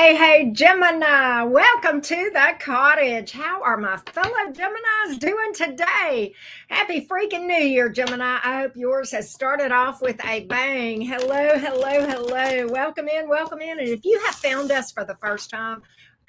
Hey, Gemini, welcome to the cottage. How are my fellow Geminis doing today? Happy freaking New Year, Gemini. I hope yours has started off with a bang. Hello, hello, hello. Welcome in, welcome in. And if you have found us for the first time,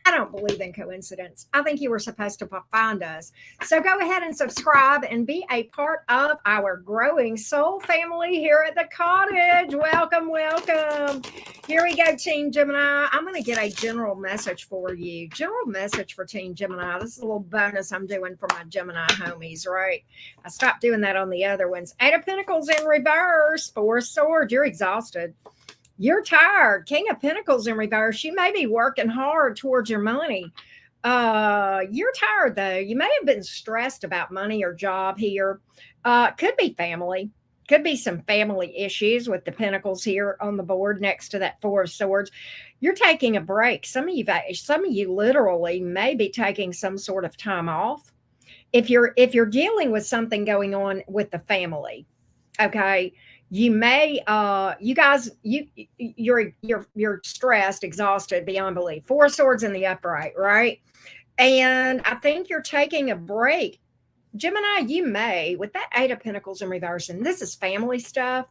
I don't believe in coincidence. I think you were supposed to find us. So go ahead and subscribe and be a part of our growing soul family here at the cottage. Welcome, welcome. Here we go, Team Gemini. I'm going to get a general message for you. General message for Team Gemini. This is a little bonus I'm doing for my Gemini homies, right? I stopped doing that on the other ones. Eight of Pentacles in reverse, Four of Swords. You're exhausted. You're tired. King of Pentacles in reverse. You may be working hard towards your money. You're tired though. You may have been stressed about money or job here. Could be family. Could be some family issues with the pentacles here on the board next to that Four of Swords. You're taking a break. Some of you literally may be taking some sort of time off. If you're dealing with something going on with the family, okay, you may you're stressed, exhausted beyond belief. Four of Swords in the upright, right? And I think you're taking a break. Gemini, you may, with that Eight of Pentacles in reverse, and this is family stuff,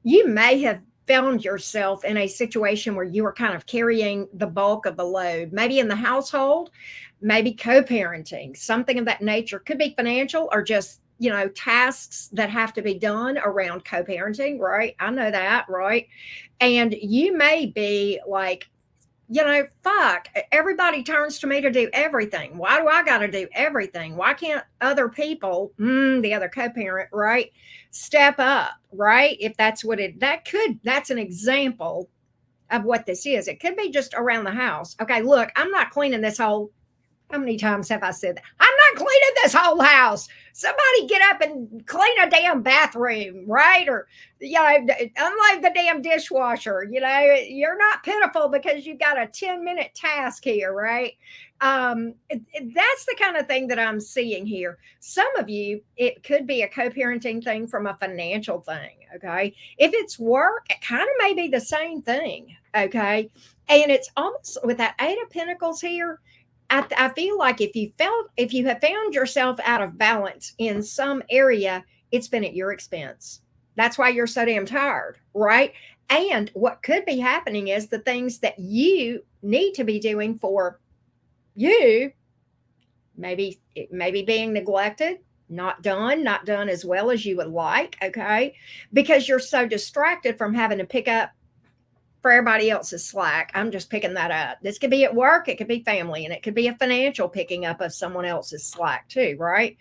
you may have found yourself in a situation where you were kind of carrying the bulk of the load, maybe in the household, maybe co-parenting, something of that nature. Could be financial or just tasks that have to be done around co-parenting, right? I know that, right? And you may be like, fuck, everybody turns to me to do everything. Why do I got to do everything? Why can't other people, the other co-parent, right, step up, right? If that's that's an example of what this is. It could be just around the house. Okay, look, I'm not cleaning this whole, how many times have I said that? I'm not cleaning this whole house. Somebody get up and clean a damn bathroom, right? Or, unload the damn dishwasher. You're not pitiful because you got a 10-minute task here, right? That's the kind of thing that I'm seeing here. Some of you, it could be a co-parenting thing from a financial thing, okay? If it's work, it kind of may be the same thing, okay? And it's almost with that Eight of Pentacles here, I feel like if you have found yourself out of balance in some area, it's been at your expense. That's why you're so damn tired, right? And what could be happening is the things that you need to be doing for you, maybe being neglected, not done as well as you would like, okay? Because you're so distracted from having to pick up for everybody else's slack. I'm just picking that up. This could be at work, it could be family, and it could be a financial picking up of someone else's slack too, right?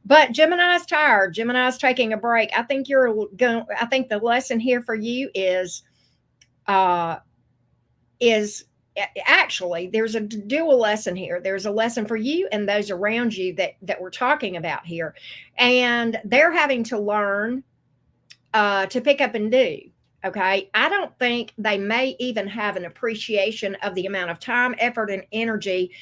But Gemini's tired. Gemini's taking a break. I think the lesson here for you is actually there's a dual lesson here. There's a lesson for you and those around you that we're talking about here. And they're having to learn to pick up and do. Okay, I don't think they may even have an appreciation of the amount of time, effort, and energy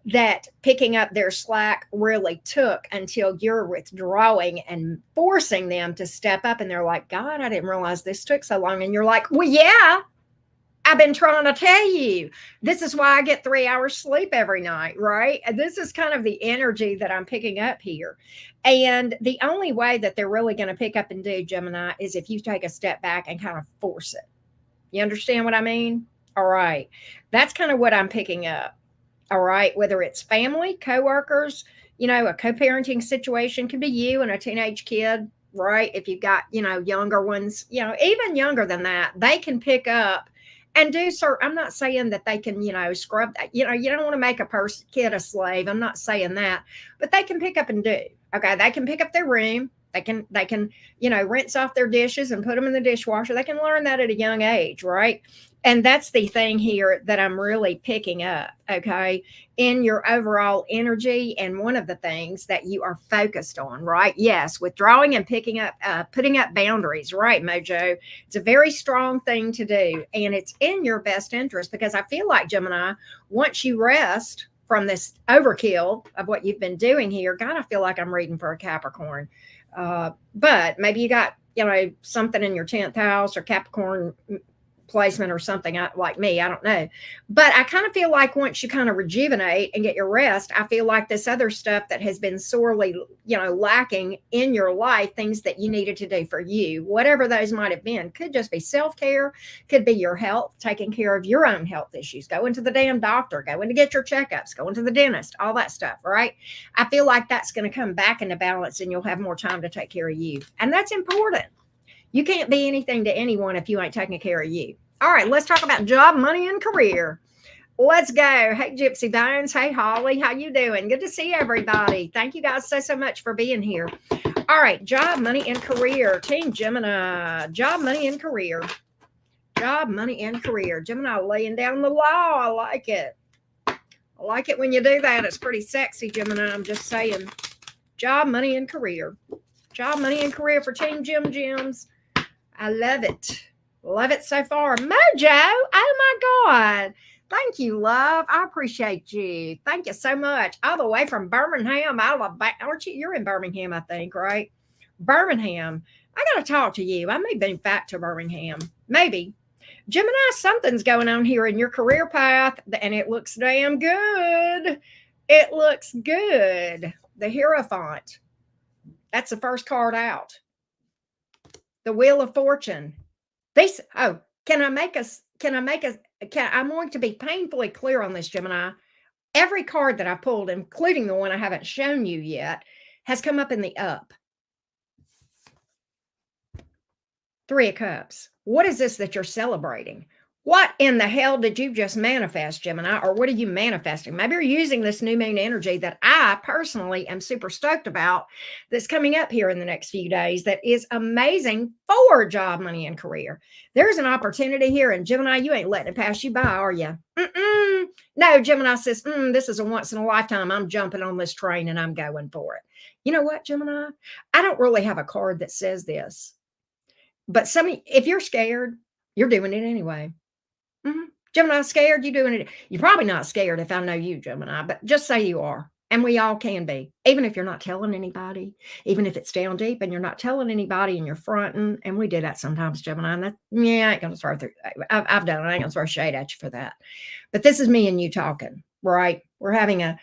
that picking up their slack really took until you're withdrawing and forcing them to step up. And they're like, God, I didn't realize this took so long. And you're like, well, yeah, I've been trying to tell you. This is why I get 3 hours sleep every night, right? And this is kind of the energy that I'm picking up here. And the only way that they're really going to pick up and do, Gemini, is if you take a step back and kind of force it. You understand what I mean? All right. That's kind of what I'm picking up. All right. Whether it's family, coworkers, a co-parenting situation, could be you and a teenage kid, right? If you've got, younger ones, even younger than that, they can pick up and do so. I'm not saying that they can, scrub that. You don't want to make a kid a slave. I'm not saying that, but they can pick up and do. Okay, they can pick up their room. They can, rinse off their dishes and put them in the dishwasher. They can learn that at a young age, right? And that's the thing here that I'm really picking up, okay, in your overall energy. And one of the things that you are focused on, right? Yes, withdrawing and putting up boundaries, right, Mojo? It's a very strong thing to do. And it's in your best interest because I feel like, Gemini, once you rest from this overkill of what you've been doing here, God, I feel like I'm reading for a Capricorn. But maybe you got, something in your 10th house or Capricorn placement or something like me. I don't know. But I kind of feel like once you kind of rejuvenate and get your rest, I feel like this other stuff that has been sorely, lacking in your life, things that you needed to do for you, whatever those might have been, could just be self-care, could be your health, taking care of your own health issues, going to the damn doctor, going to get your checkups, going to the dentist, all that stuff, right? I feel like that's going to come back into balance and you'll have more time to take care of you. And that's important. You can't be anything to anyone if you ain't taking care of you. All right, let's talk about job, money, and career. Let's go. Hey, Gypsy Bones. Hey, Holly. How you doing? Good to see everybody. Thank you guys so much for being here. All right, job, money, and career. Team Gemini. Job, money, and career. Job, money, and career. Gemini laying down the law. I like it. I like it when you do that. It's pretty sexy, Gemini. I'm just saying. Job, money, and career. Job, money, and career for Team Jim Jims. I love it. Love it so far. Mojo. Oh, my God. Thank you, love. I appreciate you. Thank you so much. All the way from Birmingham, Alabama. Aren't you? You're in Birmingham, I think, right? Birmingham. I got to talk to you. I may be back to Birmingham. Maybe. Gemini, something's going on here in your career path, and it looks damn good. It looks good. The Hierophant. That's the first card out. The Wheel of Fortune. I'm going to be painfully clear on this, Gemini. Every card that I pulled, including the one I haven't shown you yet, has come up in the up. 3 of Cups. What is this that you're celebrating? What in the hell did you just manifest, Gemini? Or what are you manifesting? Maybe you're using this new moon energy that I personally am super stoked about that's coming up here in the next few days that is amazing for job, money, and career. There's an opportunity here, and Gemini, you ain't letting it pass you by, are you? No, Gemini says, this is a once in a lifetime. I'm jumping on this train and I'm going for it. You know what, Gemini? I don't really have a card that says this. But if you're scared, you're doing it anyway. Gemini, scared, you doing it. You're probably not scared if I know you, Gemini, but just say you are. And we all can be, even if you're not telling anybody, even if it's down deep and you're not telling anybody and you're fronting. And we do that sometimes, Gemini. And I ain't going to throw through. I've done it. I ain't going to throw shade at you for that. But this is me and you talking, right? We're having a,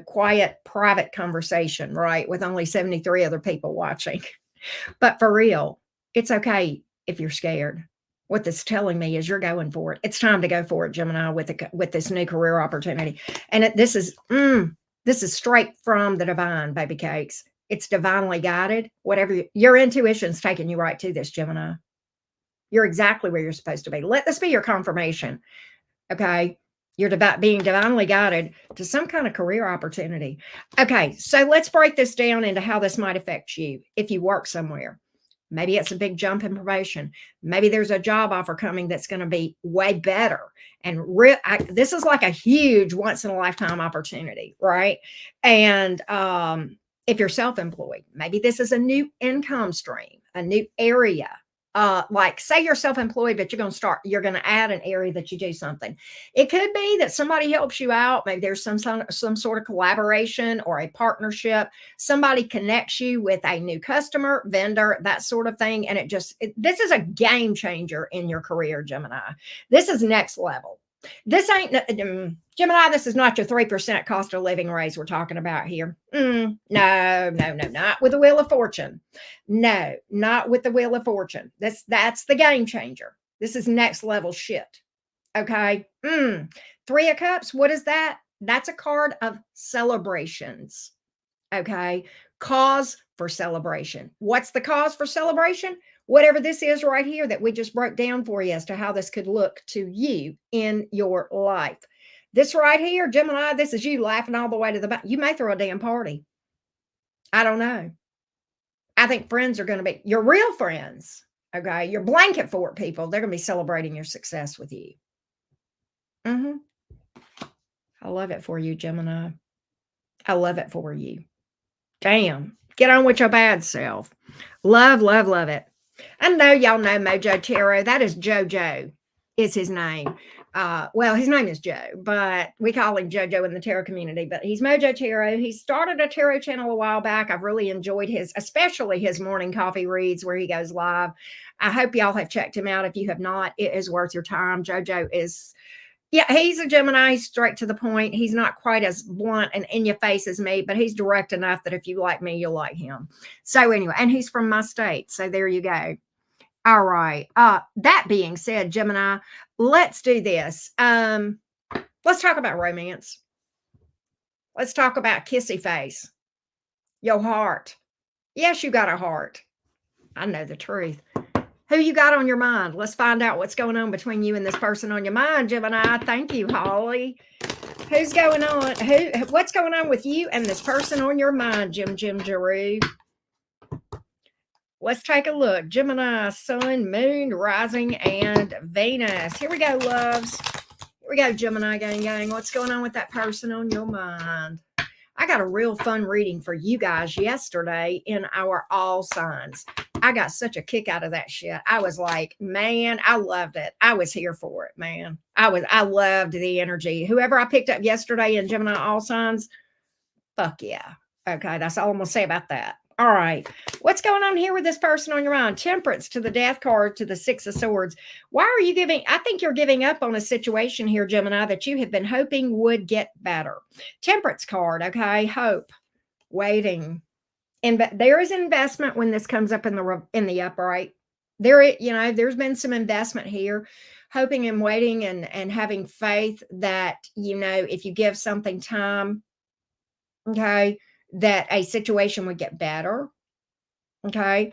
quiet, private conversation, right? With only 73 other people watching. But for real, it's okay if you're scared. What this is telling me is you're going for it. It's time to go for it, Gemini, with this new career opportunity. And this is straight from the divine, baby cakes. It's divinely guided. Whatever your intuition's taking you right to this, Gemini. You're exactly where you're supposed to be. Let this be your confirmation. Okay. You're being divinely guided to some kind of career opportunity. Okay. So let's break this down into how this might affect you if you work somewhere. Maybe it's a big jump in promotion. Maybe there's a job offer coming that's going to be way better. And this is like a huge once in a lifetime opportunity, right? And if you're self-employed, maybe this is a new income stream, a new area. Like say you're self-employed, but you're going to add an area that you do something. It could be that somebody helps you out. Maybe there's some sort of collaboration or a partnership. Somebody connects you with a new customer, vendor, that sort of thing. And this is a game changer in your career, Gemini. This is next level. This ain't Gemini. This is not your 3% cost of living raise we're talking about here. No, not with the Wheel of Fortune. No, not with the Wheel of Fortune. That's the game changer. This is next level shit. Okay. 3 of Cups. What is that? That's a card of celebrations. Okay. Cause for celebration. What's the cause for celebration? Whatever this is right here that we just broke down for you as to how this could look to you in your life. This right here, Gemini, this is you laughing all the way to the back. You may throw a damn party. I don't know. I think friends are going to be your real friends. Okay. Your blanket fort people. They're going to be celebrating your success with you. I love it for you, Gemini. I love it for you. Damn. Get on with your bad self. Love, love, love it. I know y'all know Mojo Tarot. That is JoJo is his name. Well, his name is Joe, but we call him JoJo in the tarot community. But he's Mojo Tarot. He started a tarot channel a while back. I've really enjoyed especially his morning coffee reads where he goes live. I hope y'all have checked him out. If you have not, it is worth your time. JoJo is, yeah, he's a Gemini, straight to the point. He's not quite as blunt and in your face as me, but he's direct enough that if you like me, you'll like him. So anyway, and he's from my state. So there you go. All right. That being said, Gemini, let's do this. Let's talk about romance. Let's talk about kissy face. Your heart. Yes, you got a heart. I know the truth. Who you got on your mind? Let's find out what's going on between you and this person on your mind, Gemini. Thank you, Holly. Who's going on? What's going on with you and this person on your mind, Jim Giroux? Let's take a look. Gemini, Sun, Moon, Rising, and Venus. Here we go, loves. Here we go, Gemini gang. What's going on with that person on your mind? I got a real fun reading for you guys yesterday in our all signs. I got such a kick out of that shit. I was like, man, I loved it. I was here for it, man. I loved the energy. Whoever I picked up yesterday in Gemini all signs, fuck yeah. Okay, that's all I'm gonna say about that. All right. What's going on here with this person on your mind? Temperance to the Death card to the Six of Swords. Why are you giving? I think you're giving up on a situation here, Gemini, that you have been hoping would get better. Temperance card, okay? Hope, waiting. And there is investment when this comes up in the upright. There's been some investment here, hoping and waiting and having faith that, if you give something time, okay, that a situation would get better. Okay.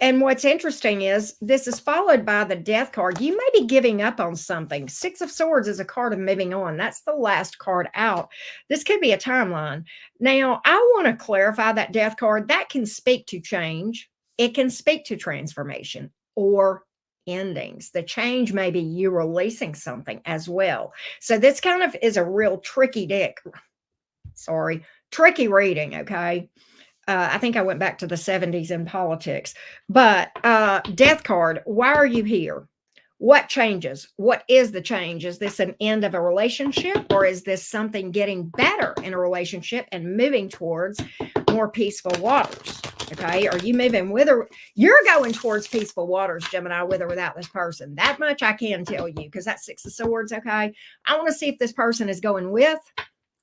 And what's interesting is this is followed by the Death card. You may be giving up on something. Six of Swords is a card of moving on. That's the last card out. This could be a timeline. Now, I want to clarify that Death card. That can speak to change. It can speak to transformation or endings. The change may be you releasing something as well. So this kind of is a real tricky tricky reading, okay? I think I went back to the 70s in politics. But Death card, why are you here? What changes? What is the change? Is this an end of a relationship, or is this something getting better in a relationship and moving towards more peaceful waters? Okay, are you moving with her? You're going towards peaceful waters, Gemini, with or without this person. That much I can tell you, because that's Six of Swords, okay? I want to see if this person is going with,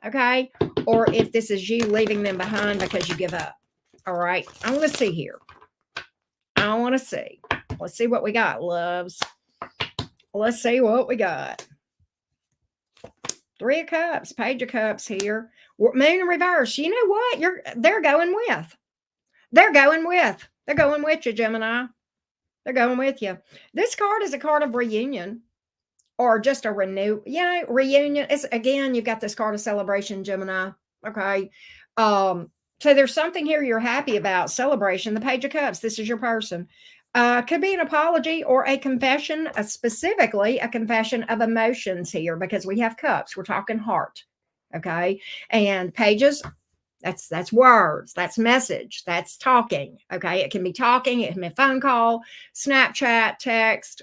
okay, or if this is you leaving them behind because you give up. All right, I want to see here. I want to see. Let's see what we got, loves. Let's see what we got. Three of Cups, Page of Cups here. Moon in reverse. You know what? They're going with. They're going with you, Gemini. They're going with you. This card is a card of reunion. Or just a reunion. It's, again, you've got this card of celebration, Gemini. Okay. So there's something here you're happy about. Celebration, the Page of Cups. This is your person. Could be an apology or a confession, specifically a confession of emotions here, because we have cups. We're talking heart. Okay. And pages, that's words, that's message, that's talking. Okay. It can be talking, it can be a phone call, Snapchat, text,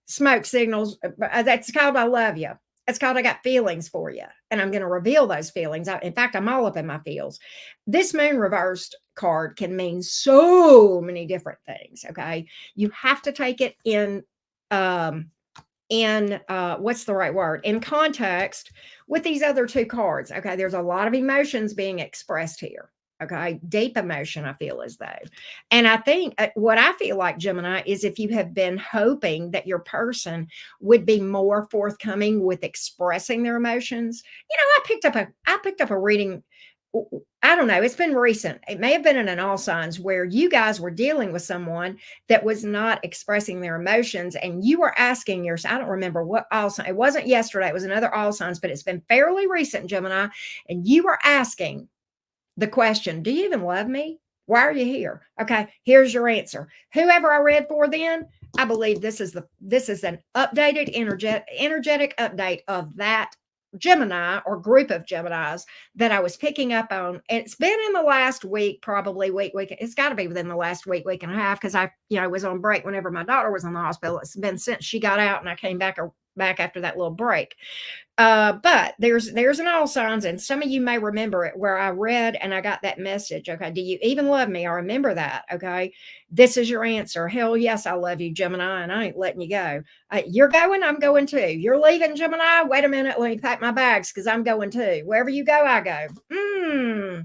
smoke signals. That's called I love you. It's called I got feelings for you. And I'm going to reveal those feelings. In fact, I'm all up in my feels. This moon reversed card can mean so many different things. Okay. You have to take it in what's the right word? In context with these other two cards. Okay. There's a lot of emotions being expressed here. Okay. Deep emotion, I feel as though. And I think what I feel like, Gemini, is if you have been hoping that your person would be more forthcoming with expressing their emotions. I picked up a reading. I don't know. It's been recent. It may have been in an all signs where you guys were dealing with someone that was not expressing their emotions. And you were asking yourself, I don't remember what all sign. It wasn't yesterday. It was another all signs, but it's been fairly recent, Gemini. And you were asking the question, do you even love me? Why are you here? Okay, here's your answer. Whoever I read for then, I believe this is an updated energetic update of that Gemini or group of Geminis that I was picking up on. And it's been in the last week, probably week. It's got to be within the last week and a half, because I was on break whenever my daughter was in the hospital. It's been since she got out and I came back back after that little break. But there's an all signs, and some of you may remember it where I read and I got that message. Okay, do you even love me? I remember that. Okay, this is your answer. Hell yes, I love you, Gemini, and I ain't letting you go. You're going, I'm going too. You're leaving, Gemini. Wait a minute, let me pack my bags because I'm going too. Wherever you go, I go.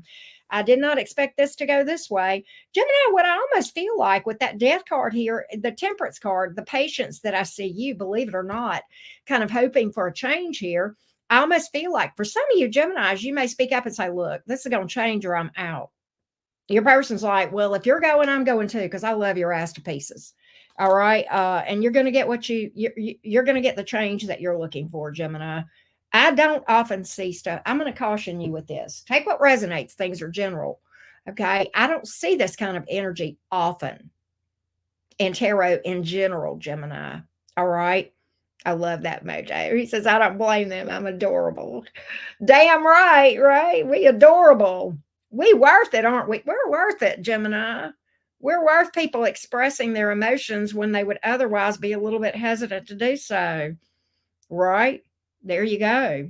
I did not expect this to go this way. Gemini, what I almost feel like with that death card here, the temperance card, the patience that I see you, believe it or not, kind of hoping for a change here. I almost feel like for some of you Geminis, you may speak up and say, look, this is going to change or I'm out. Your person's like, well, if you're going, I'm going too, because I love your ass to pieces. All right. And you're going to get what you're going to get the change that you're looking for, Gemini. I don't often see stuff. I'm going to caution you with this. Take what resonates. Things are general. Okay. I don't see this kind of energy often in tarot in general, Gemini. All right. I love that mojo. He says, I don't blame them. I'm adorable. Damn right, right? We adorable. We worth it, aren't we? We're worth it, Gemini. We're worth people expressing their emotions when they would otherwise be a little bit hesitant to do so. Right? There you go.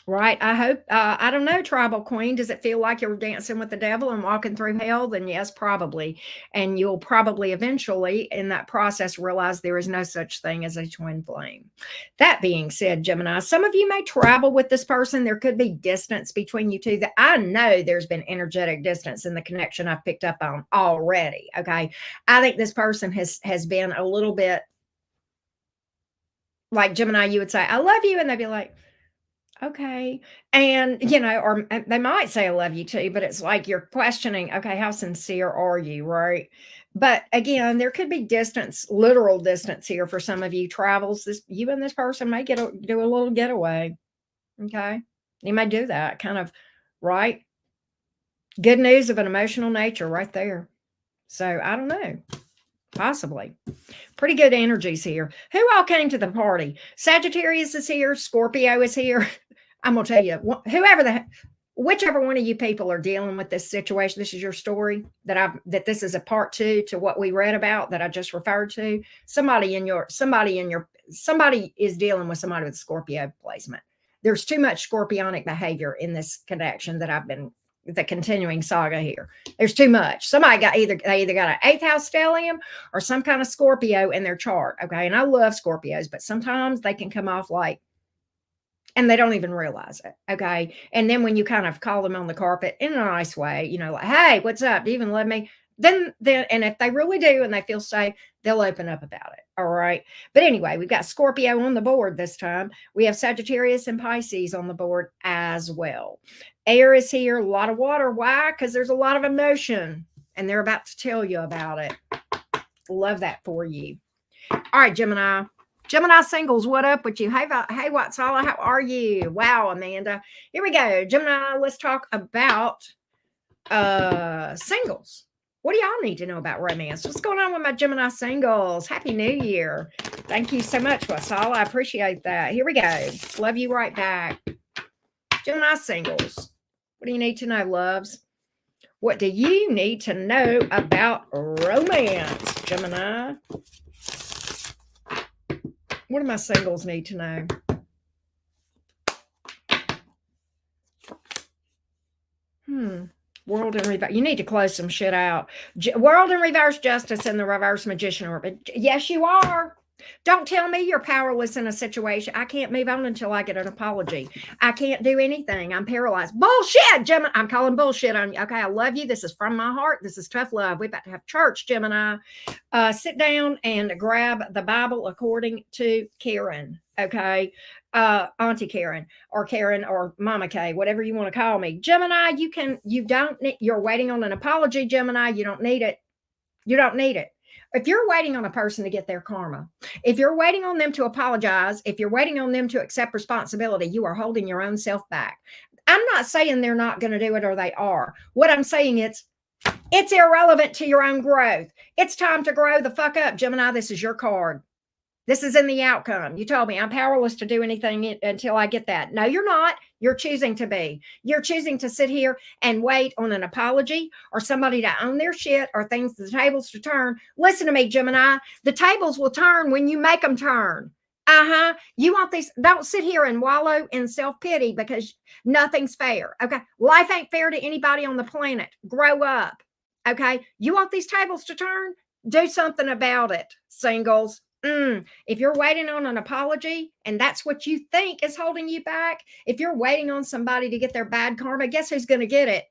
Right. I hope, I don't know, Tribal Queen, does it feel like you're dancing with the devil and walking through hell? Then yes, probably. And you'll probably eventually in that process realize there is no such thing as a twin flame. That being said, Gemini, some of you may travel with this person. There could be distance between you two. That I know there's been energetic distance in the connection I've picked up on already. Okay. I think this person has been a little bit like Gemini, you would say, I love you. And they'd be like, okay. And, or they might say, I love you too, but it's like you're questioning, okay, how sincere are you? Right. But again, there could be distance, literal distance here for some of you travels. You and this person may do a little getaway. Okay. You may do that kind of, right. Good news of an emotional nature right there. So I don't know. Possibly. Pretty good energies here. Who all came to the party? Sagittarius is here. Scorpio is here. I'm going to tell you, whichever one of you people are dealing with this situation, this is your story that this is a part 2 to what we read about that I just referred to. Somebody is dealing with somebody with Scorpio placement. There's too much scorpionic behavior in this connection that I've been the continuing saga here. There's too much. Somebody they either got an 8th house stellium or some kind of Scorpio in their chart. Okay. And I love Scorpios, but sometimes they can come off like, and they don't even realize it. Okay. And then when you kind of call them on the carpet in a nice way, like, hey, what's up? Do you even love me? Then, and if they really do and they feel safe, they'll open up about it. All right. But anyway, we've got Scorpio on the board this time. We have Sagittarius and Pisces on the board as well. Air is here, a lot of water. Why? Because there's a lot of emotion and they're about to tell you about it. Love that for you. All right, Gemini. Gemini singles, what up with you? Hey, Watsala, how are you? Wow, Amanda. Here we go. Gemini, let's talk about singles. What do y'all need to know about romance? What's going on with my Gemini singles? Happy New Year. Thank you so much, Watsala. I appreciate that. Here we go. Love you right back. Gemini singles. What do you need to know, loves? What do you need to know about romance, Gemini? What do my singles need to know? World in reverse. You need to close some shit out. World in reverse justice and the reverse magician orbit. Yes, you are. Don't tell me you're powerless in a situation. I can't move on until I get an apology. I can't do anything. I'm paralyzed. Bullshit, Gemini. I'm calling bullshit on you. Okay, I love you. This is from my heart. This is tough love. We're about to have church, Gemini. Sit down and grab the Bible according to Karen. Okay, Auntie Karen or Mama K, whatever you want to call me. Gemini, you're waiting on an apology, Gemini. You don't need it. You don't need it. If you're waiting on a person to get their karma, if you're waiting on them to apologize, if you're waiting on them to accept responsibility, you are holding your own self back. I'm not saying they're not going to do it or they are. What I'm saying it's irrelevant to your own growth. It's time to grow the fuck up, Gemini. This is your card. This is in the outcome. You told me I'm powerless to do anything until I get that. No, you're not. You're choosing to be. You're choosing to sit here and wait on an apology or somebody to own their shit or the tables to turn. Listen to me, Gemini. The tables will turn when you make them turn. Uh-huh. You want these, don't sit here and wallow in self-pity because nothing's fair. Okay. Life ain't fair to anybody on the planet. Grow up. Okay. You want these tables to turn? Do something about it, singles. If you're waiting on an apology and that's what you think is holding you back, if you're waiting on somebody to get their bad karma, guess who's going to get it?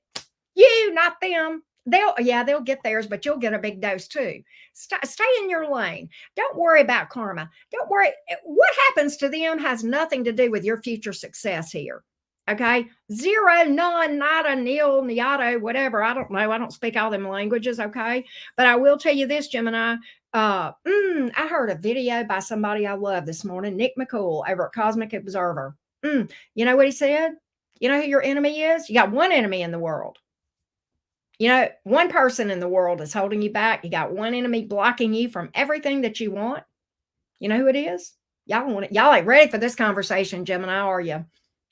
You, not them. They'll get theirs, but you'll get a big dose too. Stay in your lane. Don't worry about karma. Don't worry. What happens to them has nothing to do with your future success here. Okay. Zero, none, nada, nil, niado, whatever. I don't know. I don't speak all them languages. Okay. But I will tell you this, Gemini. I heard a video by somebody I love this morning, Nick McCool over at Cosmic Observer. You know what he said? You know who your enemy is? You got one enemy in the world. You know, one person in the world is holding you back. You got one enemy blocking you from everything that you want. You know who it is? Y'all want it. Y'all ain't ready for this conversation, Gemini, are you?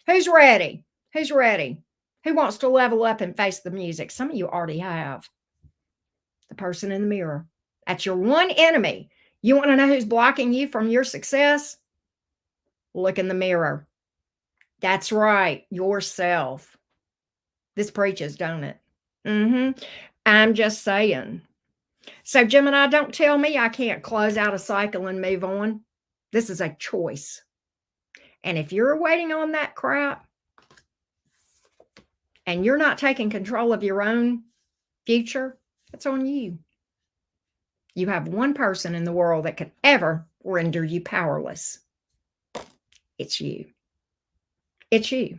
Who's ready? Who's ready? Who wants to level up and face the music? Some of you already have. The person in the mirror. That's your one enemy. You want to know who's blocking you from your success? Look in the mirror. That's right. Yourself. This preaches, don't it? I'm just saying. So, Gemini, don't tell me I can't close out a cycle and move on. This is a choice. And if you're waiting on that crap and you're not taking control of your own future, it's on you. You have one person in the world that could ever render you powerless. It's you. It's you.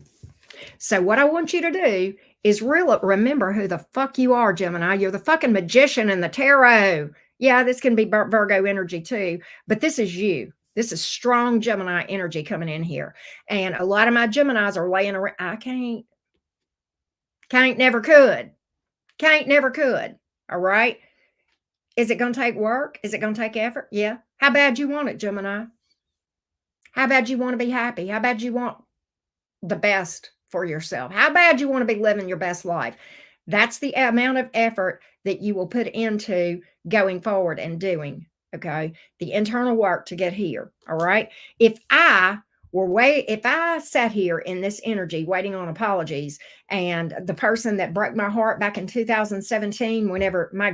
So what I want you to do is really remember who the fuck you are, Gemini. You're the fucking magician in the tarot. Yeah, this can be Virgo energy too, but this is you. This is strong Gemini energy coming in here. And a lot of my Geminis are laying around. I can't, never could. Can't, never could. All right. Is it going to take work? Is it going to take effort? Yeah. How bad you want it, Gemini? How bad you want to be happy? How bad you want the best for yourself? How bad you want to be living your best life? That's the amount of effort that you will put into going forward and doing. Okay. The internal work to get here. All right. If I sat here in this energy waiting on apologies, and the person that broke my heart back in 2017, whenever my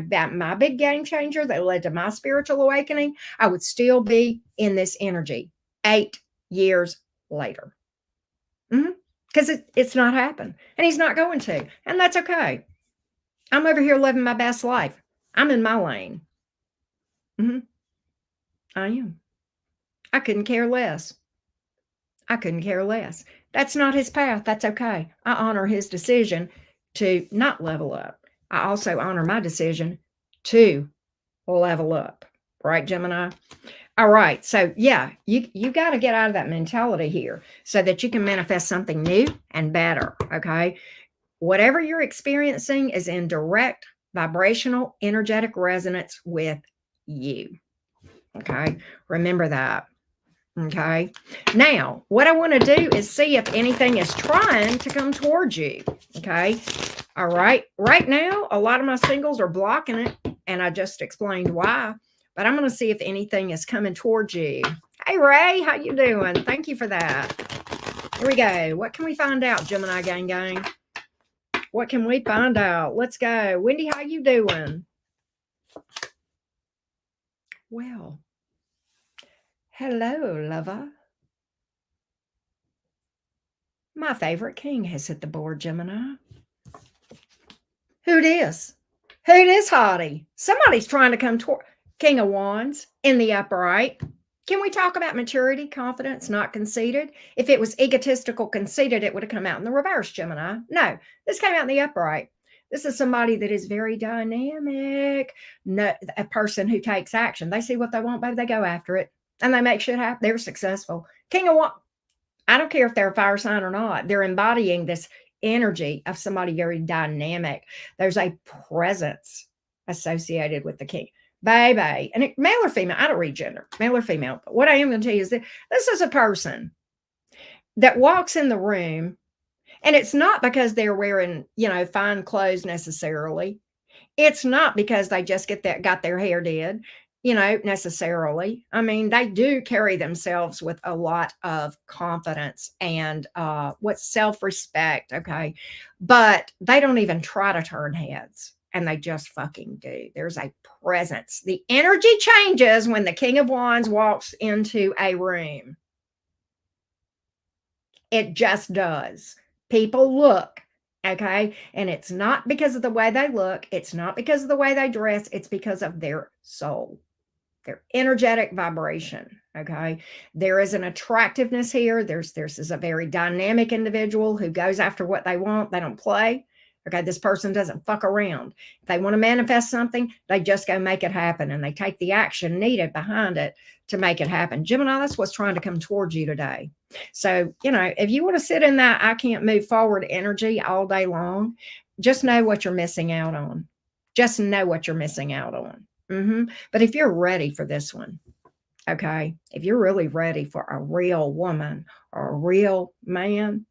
big game changer that led to my spiritual awakening, I would still be in this energy 8 years later. Because it's not happened, and he's not going to, and that's okay. I'm over here living my best life. I'm in my lane. I am. I couldn't care less. I couldn't care less. That's not his path. That's okay. I honor his decision to not level up. I also honor my decision to level up. Right, Gemini? All right. So, yeah, you got to get out of that mentality here so that you can manifest something new and better. Okay. Whatever you're experiencing is in direct vibrational, energetic resonance with you. Okay. Remember that. Okay. Now, what I want to do is see if anything is trying to come towards you. Okay. All right. Right now, a lot of my singles are blocking it, and I just explained why. But I'm going to see if anything is coming towards you. Hey, Ray, how you doing? Thank you for that. Here we go. What can we find out, Gemini gang? What can we find out? Let's go. Wendy, how you doing? Well, hello, lover. My favorite king has hit the board, Gemini. Who it is? Who it is, hottie? Somebody's trying to come toward King of Wands in the upright. Can we talk about maturity, confidence, not conceited? If it was egotistical, conceited, it would have come out in the reverse, Gemini. No, this came out in the upright. This is somebody that is very dynamic, a person who takes action. They see what they want, baby, they go after it, and they make shit happen. They're successful. King of Wands, I don't care if they're a fire sign or not. They're embodying this energy of somebody very dynamic. There's a presence associated with the king. Baby, and male or female, I don't read gender, male or female. But what I am going to tell you is that this is a person that walks in the room, and it's not because they're wearing, fine clothes necessarily. It's not because they just got their hair did. necessarily. I mean, they do carry themselves with a lot of confidence and what's self-respect, okay? But they don't even try to turn heads. And they just fucking do. There's a presence. The energy changes when the King of Wands walks into a room. It just does. People look, okay? And it's not because of the way they look, it's not because of the way they dress, it's because of their soul, their energetic vibration. Okay. There is an attractiveness here. There's is a very dynamic individual who goes after what they want. They don't play. Okay. This person doesn't fuck around. If they want to manifest something, they just go make it happen and they take the action needed behind it to make it happen. Gemini, that's what's trying to come towards you today. So, if you want to sit in that I can't move forward energy all day long, just know what you're missing out on. Just know what you're missing out on. But if you're ready for this one, okay, if you're really ready for a real woman or a real man,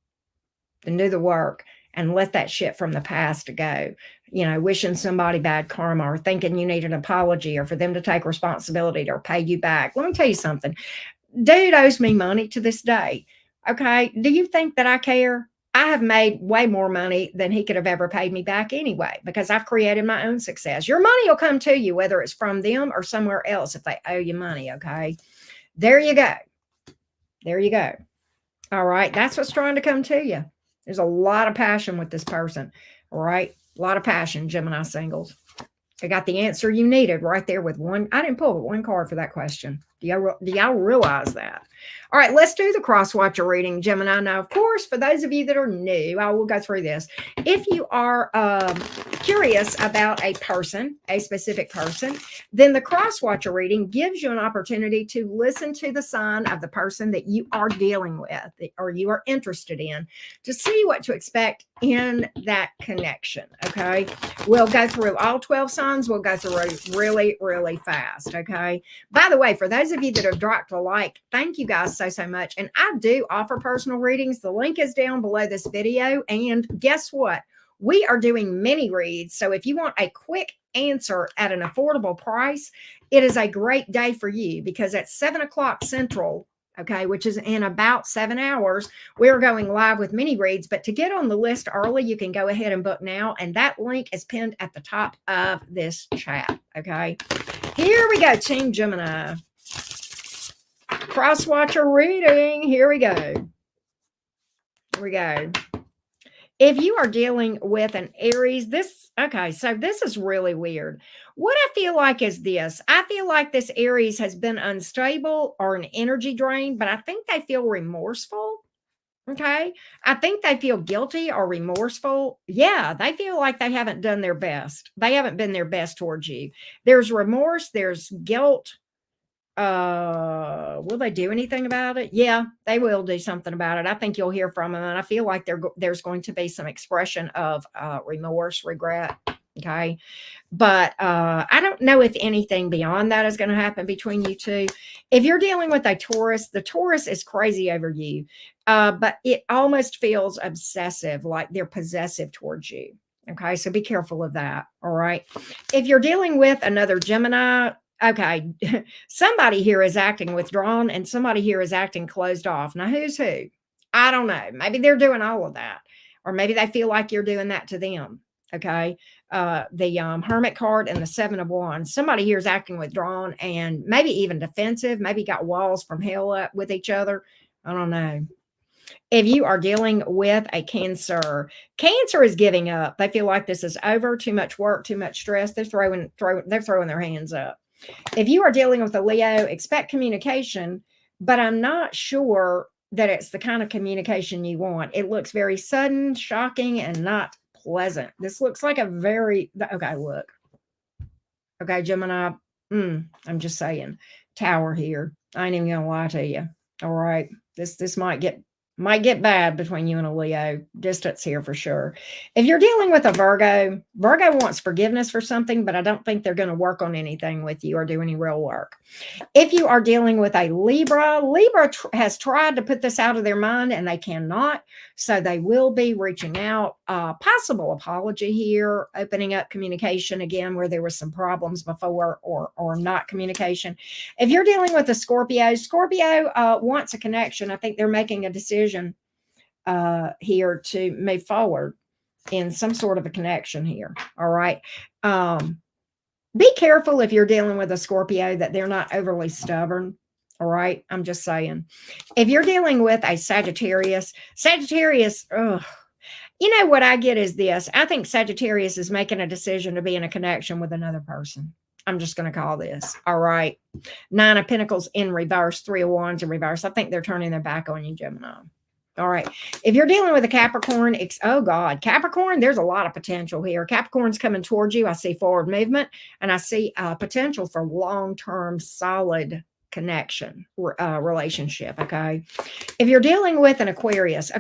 then do the work and let that shit from the past go. Wishing somebody bad karma or thinking you need an apology or for them to take responsibility or pay you back. Let me tell you something. Dude owes me money to this day. Okay. Do you think that I care? I have made way more money than he could have ever paid me back anyway, because I've created my own success. Your money will come to you, whether it's from them or somewhere else if they owe you money. Okay. There you go. There you go. All right. That's what's trying to come to you. There's a lot of passion with this person. All right. A lot of passion, Gemini singles. I got the answer you needed right there with one. I didn't pull but one card for that question. Do y'all realize that? All right, let's do the cross watcher reading, Gemini. Now, of course, for those of you that are new, I will go through this. If you are curious about a person, a specific person, then the cross watcher reading gives you an opportunity to listen to the sign of the person that you are dealing with or you are interested in to see what to expect in that connection. Okay, we'll go through all 12 signs. We'll go through really, really fast. Okay. By the way, for those of you that have dropped a like, thank you guys so much. And I do offer personal readings. The link is down below this video. And guess what? We are doing mini reads. So if you want a quick answer at an affordable price, it is a great day for you because at 7 o'clock Central, okay, which is in about 7 hours, we're going live with mini reads. But to get on the list early, you can go ahead and book now. And that link is pinned at the top of this chat. Okay. Here we go, Team Gemini. Cross watcher reading. Here we go. Here we go. If you are dealing with an Aries, so this is really weird. What I feel like is this. I feel like this Aries has been unstable or an energy drain, but I think they feel remorseful. Okay. I think they feel guilty or remorseful. Yeah. They feel like they haven't done their best. They haven't been their best towards you. There's remorse. There's guilt. Will they do anything about it? Yeah, they will do something about it. I think you'll hear from them. And I feel like there's going to be some expression of remorse, regret. Okay. But I don't know if anything beyond that is going to happen between you two. If you're dealing with a Taurus, the Taurus is crazy over you. But it almost feels obsessive, like they're possessive towards you. Okay. So be careful of that. All right. If you're dealing with another Gemini, okay, somebody here is acting withdrawn and somebody here is acting closed off. Now, who's who? I don't know. Maybe they're doing all of that. Or maybe they feel like you're doing that to them. Okay. The Hermit card and the 7 of Wands. Somebody here is acting withdrawn and maybe even defensive. Maybe got walls from hell up with each other. I don't know. If you are dealing with a Cancer, Cancer is giving up. They feel like this is over. Too much work, too much stress. They're throwing their hands up. If you are dealing with a Leo, expect communication, but I'm not sure that it's the kind of communication you want. It looks very sudden, shocking, and not pleasant. This looks like okay, look. Okay, Gemini, I'm just saying, Tower here. I ain't even going to lie to you. All right. This might get Might get bad between you and a Leo. Distance here for sure. If you're dealing with a Virgo, Virgo wants forgiveness for something, but I don't think they're going to work on anything with you or do any real work. If you are dealing with a Libra, Libra has tried to put this out of their mind and they cannot. So they will be reaching out. Possible apology here, opening up communication again where there was some problems before or not communication. If you're dealing with a Scorpio, Scorpio wants a connection. I think they're making a decision here to move forward in some sort of a connection here. All right. Be careful if you're dealing with a Scorpio that they're not overly stubborn. All right. I'm just saying. If you're dealing with a Sagittarius, you know what I get is this. I think Sagittarius is making a decision to be in a connection with another person. I'm just going to call this. All right. 9 of Pentacles in reverse, 3 of Wands in reverse. I think they're turning their back on you, Gemini. All right. If you're dealing with a Capricorn, oh God, Capricorn, there's a lot of potential here. Capricorn's coming towards you. I see forward movement and I see potential for long-term solid connection, relationship. Okay. If you're dealing with an Aquarius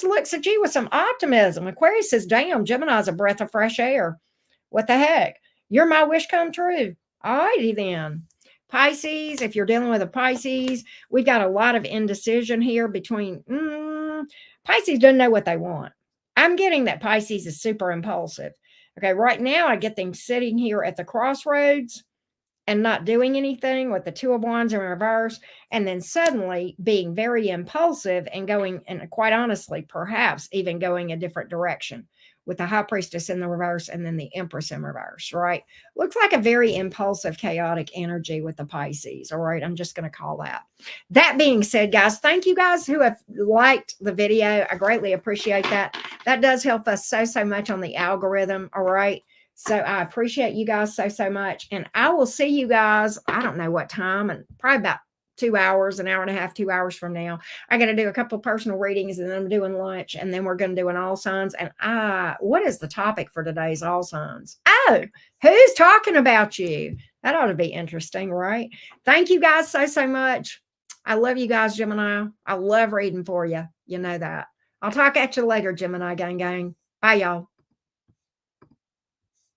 looks at you with some optimism. Aquarius says, damn, Gemini's a breath of fresh air. What the heck? You're my wish come true. All righty then. Pisces, if you're dealing with a Pisces, we've got a lot of indecision here between Pisces doesn't know what they want. I'm getting that Pisces is super impulsive. Okay, right now I get them sitting here at the crossroads and not doing anything with the 2 of Wands in reverse, and then suddenly being very impulsive and going, and quite honestly, perhaps even going a different direction with the High Priestess in the reverse and then the Empress in reverse, right? Looks like a very impulsive, chaotic energy with the Pisces, all right? I'm just going to call that. That being said, guys, thank you guys who have liked the video. I greatly appreciate that. That does help us so much on the algorithm, all right? So I appreciate you guys so much. And I will see you guys, I don't know what time, and probably about 2 hours, an hour and a half, 2 hours from now. I'm going to do a couple of personal readings and then I'm doing lunch and then we're going to do an all signs. And what is the topic for today's all signs? Oh, who's talking about you? That ought to be interesting, right? Thank you guys so much. I love you guys, Gemini. I love reading for you. You know that. I'll talk at you later, Gemini gang. Bye, y'all.